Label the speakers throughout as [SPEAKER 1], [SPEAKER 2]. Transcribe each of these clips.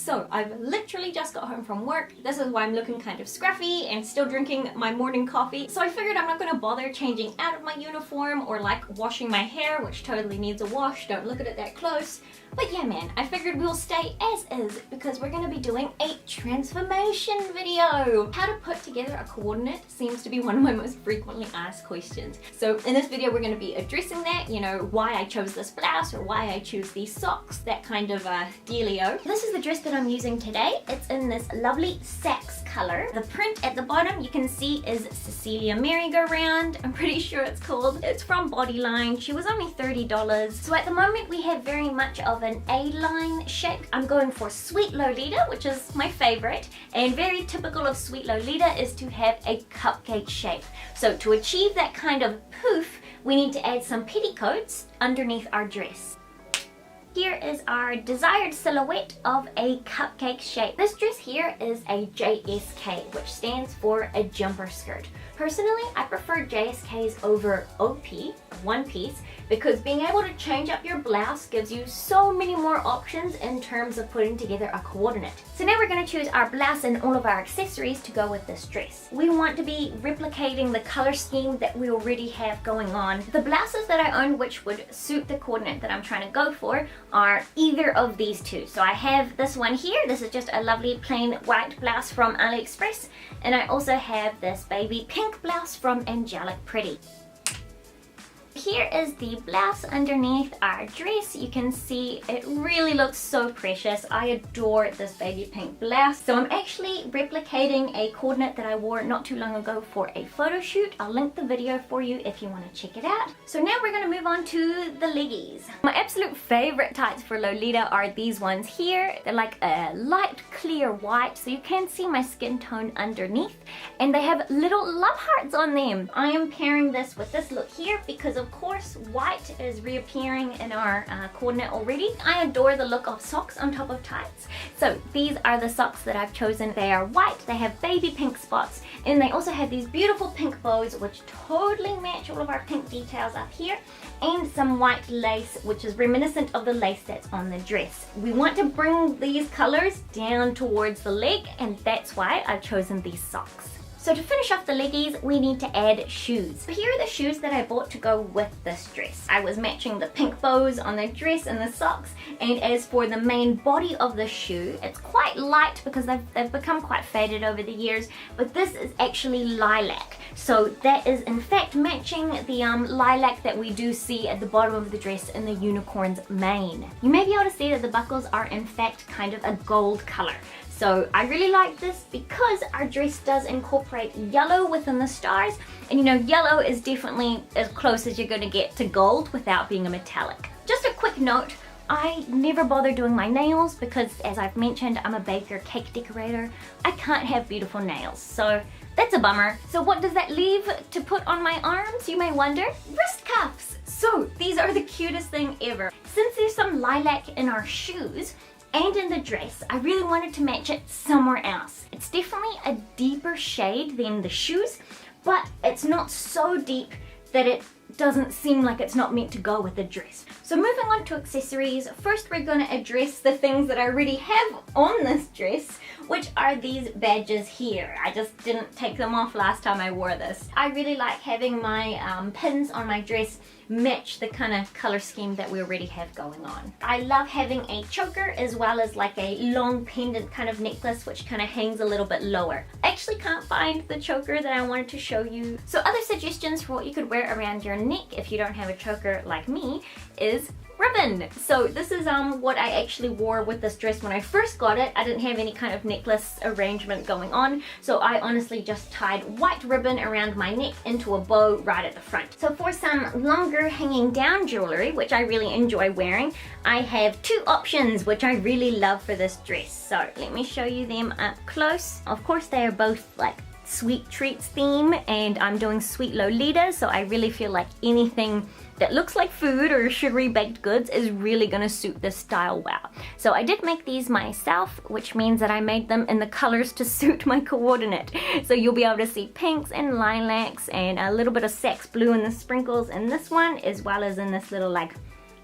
[SPEAKER 1] So I've literally just got home from work. This is why I'm looking kind of scruffy and still drinking my morning coffee. So I figured I'm not going to bother changing out of my uniform or like washing my hair, which totally needs a wash. Don't look at it that close. But yeah, man, I figured we'll stay as is because we're going to be doing a transformation video. How to put together a coordinate seems to be one of my most frequently asked questions. So in this video, we're going to be addressing that, you know, why I chose this blouse or why I choose these socks, that kind of dealio. This is the dress that I'm using today. It's in this lovely sax color. The print at the bottom you can see is Cecilia Merry-Go-Round. I'm pretty sure it's called. It's from Bodyline. She was only $30. So at the moment we have very much of an A-line shape. I'm going for Sweet Lolita, which is my favorite, and very typical of Sweet Lolita is to have a cupcake shape. So to achieve that kind of poof, we need to add some petticoats underneath our dress. Here is our desired silhouette of a cupcake shape. This dress here is a JSK, which stands for a jumper skirt. Personally, I prefer JSKs over OP, one piece, because being able to change up your blouse gives you so many more options in terms of putting together a coordinate. So now we're going to choose our blouse and all of our accessories to go with this dress. We want to be replicating the color scheme that we already have going on. The blouses that I own which would suit the coordinate that I'm trying to go for are either of these two. So I have this one here. This is just a lovely plain white blouse from AliExpress, and I also have this baby pink blouse from Angelic Pretty. Here is the blouse underneath our dress. You can see it really looks so precious. I adore this baby pink blouse. So I'm actually replicating a coordinate that I wore not too long ago for a photo shoot. I'll link the video for you if you want to check it out. So now we're going to move on to the leggies. My absolute favorite tights for Lolita are these ones here. They're like a light clear white, so you can see my skin tone underneath, and they have little love hearts on them. I am pairing this with this look here because of course white is reappearing in our coordinate already. I adore the look of socks on top of tights. So these are the socks that I've chosen. They are white, they have baby pink spots, and they also have these beautiful pink bows which totally match all of our pink details up here, and some white lace which is reminiscent of the lace that's on the dress. We want to bring these colors down towards the leg, and that's why I've chosen these socks. So to finish off the leggies, we need to add shoes. Here are the shoes that I bought to go with this dress. I was matching the pink bows on the dress and the socks, and as for the main body of the shoe, it's quite light because they've become quite faded over the years, but this is actually lilac. So that is in fact matching the lilac that we do see at the bottom of the dress in the unicorn's mane. You may be able to see that the buckles are in fact kind of a gold color. So I really like this because our dress does incorporate yellow within the stars, and you know, yellow is definitely as close as you're going to get to gold without being a metallic. Just a quick note, I never bother doing my nails because, as I've mentioned, I'm a baker cake decorator. I can't have beautiful nails, so that's a bummer. So what does that leave to put on my arms, you may wonder? Wrist cuffs! So these are the cutest thing ever. Since there's some lilac in our shoes, and in the dress, I really wanted to match it somewhere else. It's definitely a deeper shade than the shoes, but it's not so deep that it doesn't seem like it's not meant to go with the dress. So moving on to accessories, first we're going to address the things that I already have on this dress, which are these badges here. I just didn't take them off last time I wore this. I really like having my pins on my dress match the kind of color scheme that we already have going on. I love having a choker as well as like a long pendant kind of necklace which kind of hangs a little bit lower. I actually can't find the choker that I wanted to show you. So other suggestions for what you could wear around your neck if you don't have a choker like me is ribbon. So this is what I actually wore with this dress when I first got it. I didn't have any kind of necklace arrangement going on, so I honestly just tied white ribbon around my neck into a bow right at the front. So for some longer hanging down jewelry, which I really enjoy wearing, I have two options which I really love for this dress. So let me show you them up close. Of course they are both like sweet treats theme, and I'm doing Sweet Lolita, so I really feel like anything that looks like food or sugary baked goods is really gonna suit this style well. So I did make these myself, which means that I made them in the colors to suit my coordinate. So you'll be able to see pinks and lilacs and a little bit of sax blue in the sprinkles in this one, as well as in this little like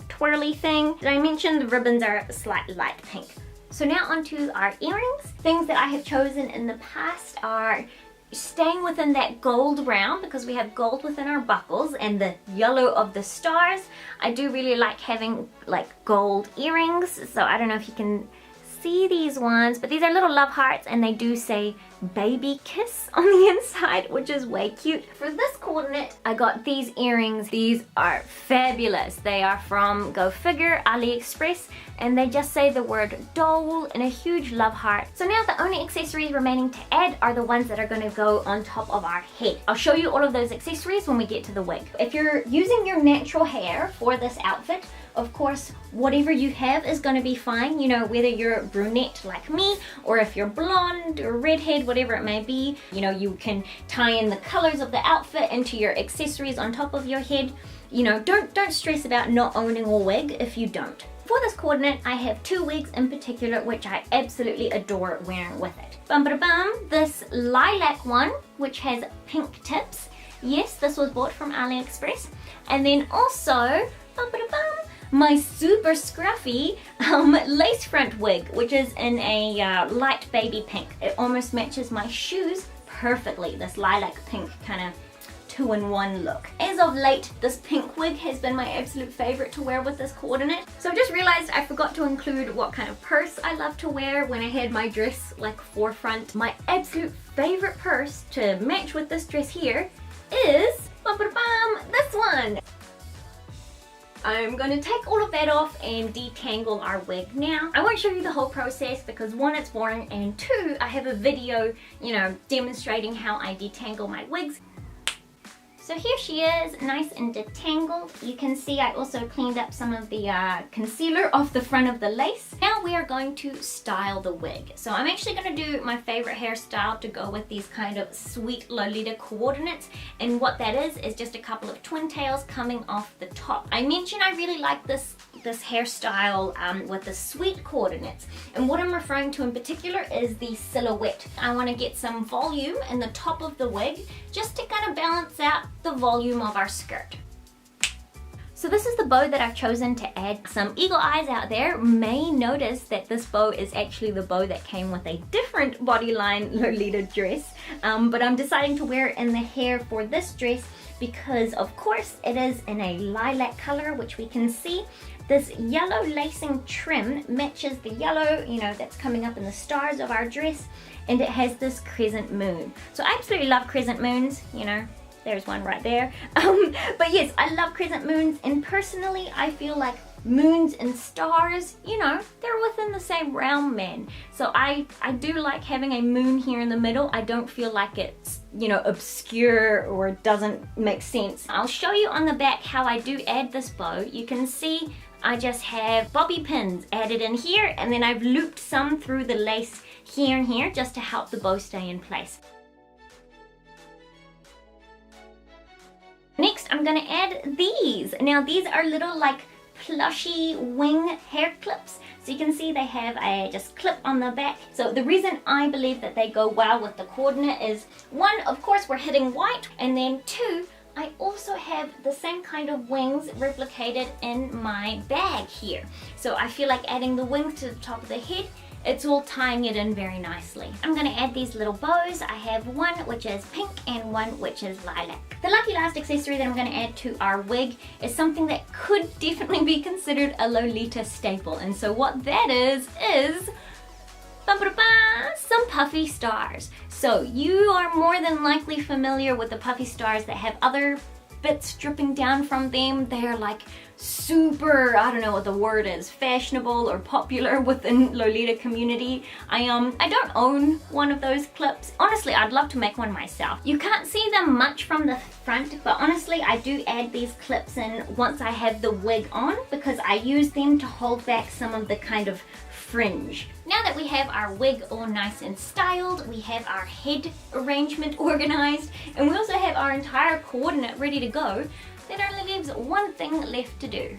[SPEAKER 1] twirly thing. Did I mention the ribbons are a slight light pink? So now onto our earrings. Things that I have chosen in the past are staying within that gold realm because we have gold within our buckles and the yellow of the stars. I do really like having like gold earrings, so I don't know if you can see these ones, but these are little love hearts and they do say baby kiss on the inside, which is way cute. For this coordinate, I got these earrings. These are fabulous. They are from, go figure, AliExpress, and they just say the word doll in a huge love heart. So now the only accessories remaining to add are the ones that are going to go on top of our head. I'll show you all of those accessories when we get to the wig. If you're using your natural hair for this outfit, of course, whatever you have is going to be fine, you know, whether you're brunette like me, or if you're blonde or redhead, whatever it may be. You know, you can tie in the colors of the outfit into your accessories on top of your head. You know, don't stress about not owning a wig if you don't. For this coordinate, I have two wigs in particular, which I absolutely adore wearing with it. Bum-ba-da-bum, this lilac one, which has pink tips. Yes, this was bought from AliExpress. And then also, bum-ba-da-bum, my super scruffy lace front wig, which is in a light baby pink. It almost matches my shoes perfectly, this lilac pink kind of two-in-one look. As of late, this pink wig has been my absolute favorite to wear with this coordinate. So I just realized I forgot to include what kind of purse I love to wear when I had my dress like forefront. My absolute favorite purse to match with this dress here is this one. I'm going to take all of that off and detangle our wig now. I won't show you the whole process because one, it's boring, and two, I have a video, you know, demonstrating how I detangle my wigs. So here she is, nice and detangled. You can see I also cleaned up some of the concealer off the front of the lace. Now we are going to style the wig. So I'm actually going to do my favorite hairstyle to go with these kind of sweet Lolita coordinates. And what that is just a couple of twin tails coming off the top. I mentioned I really like this hairstyle with the sweet coordinates. And what I'm referring to in particular is the silhouette. I want to get some volume in the top of the wig just to kind of balance out the volume of our skirt. So this is the bow that I've chosen to add. Some eagle eyes out there may notice that this bow is actually the bow that came with a different bodyline Lolita dress, but I'm deciding to wear it in the hair for this dress because of course it is in a lilac color, which we can see. This yellow lacing trim matches the yellow, you know, that's coming up in the stars of our dress, and it has this crescent moon. So I absolutely love crescent moons, you know. There's one right there. But yes, I love crescent moons, and personally I feel like moons and stars, you know, they're within the same realm, man. So I do like having a moon here in the middle. I don't feel like it's, you know, obscure or doesn't make sense. I'll show you on the back how I do add this bow. You can see I just have bobby pins added in here, and then I've looped some through the lace here and here just to help the bow stay in place. Next, I'm gonna add these. Now these are little like plushy wing hair clips. So you can see they have a just clip on the back. So the reason I believe that they go well with the coordinate is, one, of course we're hitting white, and then two, I also have the same kind of wings replicated in my bag here. So I feel like adding the wings to the top of the head, it's all tying it in very nicely. I'm gonna add these little bows. I have one which is pink and one which is lilac. The lucky last accessory that I'm gonna add to our wig is something that could definitely be considered a Lolita staple. And so what that is some puffy stars. So you are more than likely familiar with the puffy stars that have other bits dripping down from them. They're like super, I don't know what the word is, fashionable or popular within Lolita community. I don't own one of those clips. Honestly, I'd love to make one myself. You can't see them much from the front, but honestly, I do add these clips in once I have the wig on because I use them to hold back some of the kind of fringe. Now that we have our wig all nice and styled, we have our head arrangement organized, and we also have our entire coordinate ready to go, then only leaves one thing left to do.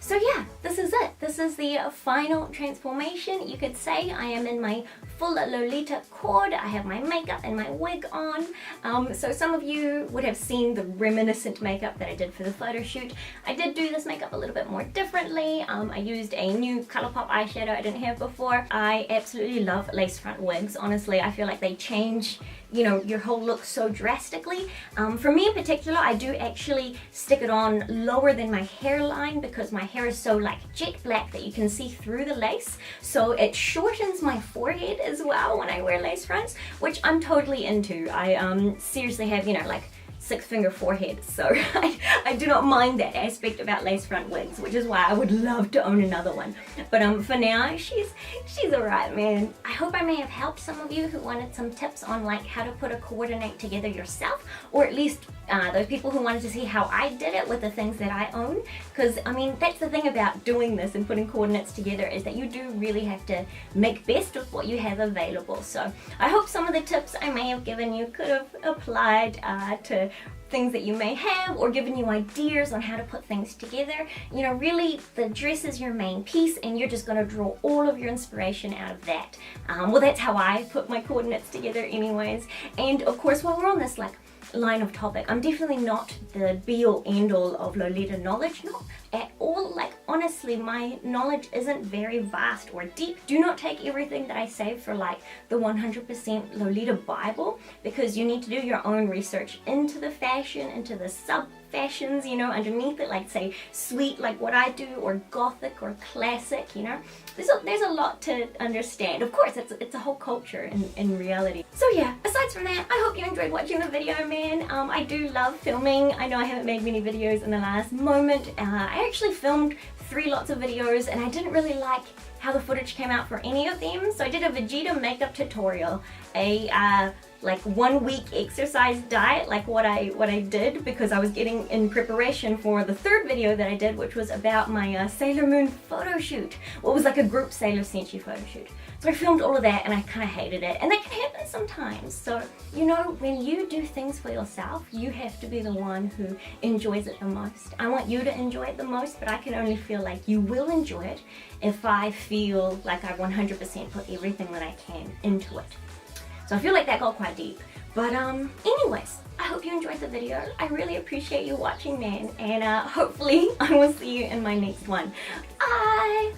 [SPEAKER 1] So yeah, this is it. This is the final transformation. You could say I am in my full Lolita coord. I have my makeup and my wig on. So some of you would have seen the reminiscent makeup that I did for the photo shoot. I did do this makeup a little bit more differently. I used a new ColourPop eyeshadow I didn't have before. I absolutely love lace front wigs. Honestly, I feel like they change, you know, your whole look so drastically. For me in particular, I do actually stick it on lower than my hairline because my hair is so like jet black that you can see through the lace. So it shortens my forehead as well when I wear lace fronts, which I'm totally into. I seriously have, you know, like 6-finger forehead, so I do not mind that aspect about lace front wigs, which is why I would love to own another one. But for now, she's alright, man. I hope I may have helped some of you who wanted some tips on like how to put a coordinate together yourself, or at least those people who wanted to see how I did it with the things that I own. Because I mean, that's the thing about doing this and putting coordinates together, is that you do really have to make best with what you have available. So I hope some of the tips I may have given you could have applied to things that you may have, or given you ideas on how to put things together. You know, really the dress is your main piece and you're just going to draw all of your inspiration out of that. Well, that's how I put my coordinates together anyways. And of course, while we're on this like line of topic, I'm definitely not the be-all end-all of Lolita knowledge, not at all. Like honestly, my knowledge isn't very vast or deep. Do not take everything that I say for like the 100% Lolita Bible, because you need to do your own research into the fashion, into the sub fashions, you know, underneath it, like say sweet like what I do, or gothic or classic, you know. There's a lot to understand. Of course, it's a whole culture in reality. So yeah, aside from that, I hope you enjoyed watching the video, man. I do love filming. I know I haven't made many videos in the last moment. I actually filmed 3 lots of videos and I didn't really like how the footage came out for any of them. So I did a Vegeta makeup tutorial, a like 1-week exercise diet, like what I did, because I was getting in preparation for the 3rd video that I did, which was about my Sailor Moon photo shoot. Well, it was like a group Sailor Senshi photo shoot. So I filmed all of that and I kind of hated it, and that can happen sometimes. So, you know, when you do things for yourself, you have to be the one who enjoys it the most. I want you to enjoy it the most, but I can only feel like you will enjoy it if I feel like I 100% put everything that I can into it. So I feel like that got quite deep. But anyways, I hope you enjoyed the video. I really appreciate you watching, man. And hopefully I will see you in my next one. Bye!